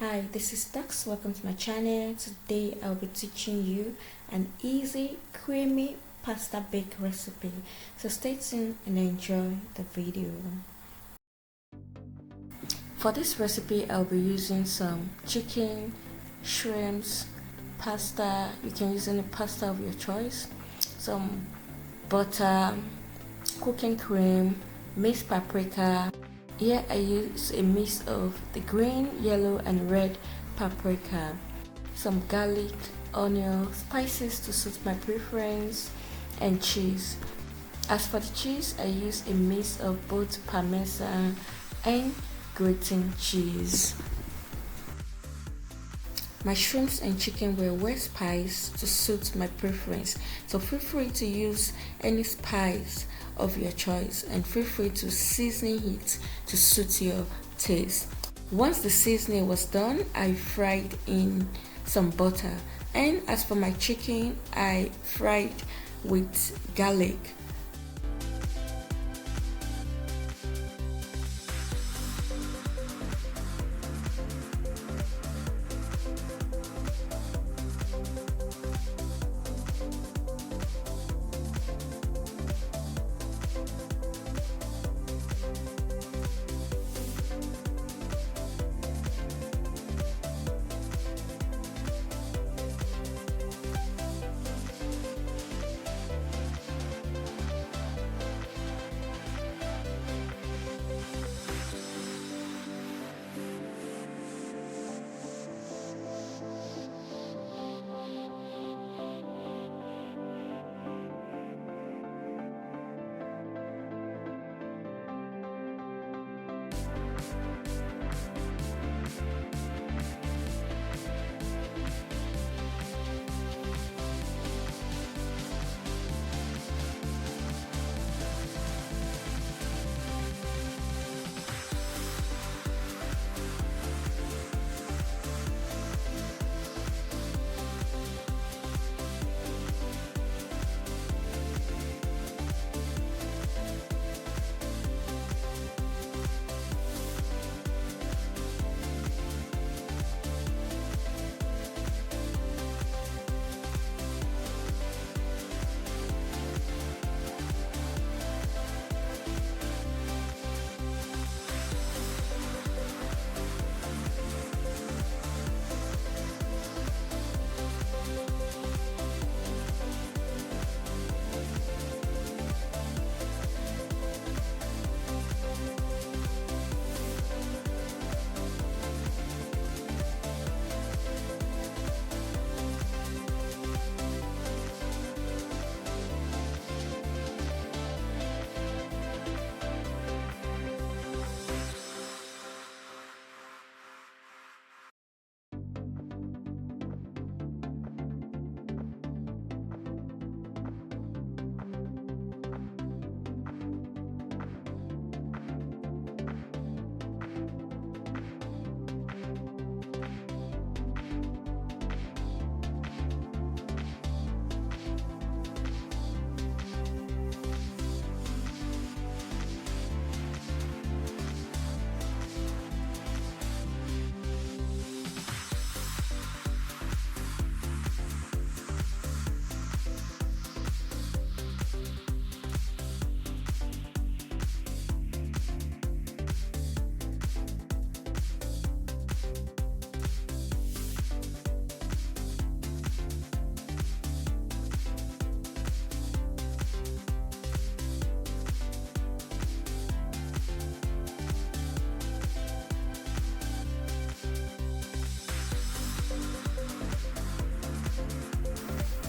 Hi, this is Dax. Welcome to my channel. Today I'll be teaching you an easy, creamy pasta bake recipe. So stay tuned and enjoy the video. For this recipe, I'll be using some chicken, shrimps, pasta. You can use any pasta of your choice. Some butter, cooking cream, minced paprika. Here I use a mix of the green, yellow and red paprika, some garlic, onion, spices to suit my preference, and cheese. As for the cheese, I use a mix of both Parmesan and Gratin cheese. My shrimps and chicken were well spiced to suit my preference, so feel free to use any spice of your choice and feel free to season it to suit your taste. Once the seasoning was done, I fried in some butter, and as for my chicken, I fried with garlic.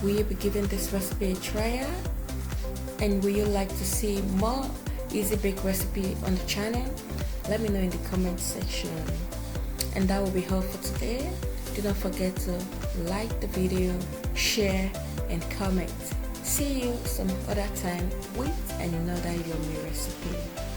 Will you be giving this recipe a try? And will you like to see more easy bake recipe on the channel? Let me know in the comment section. And that will be all for today. Do not forget to like the video, share and comment. See you some other time with another yummy recipe.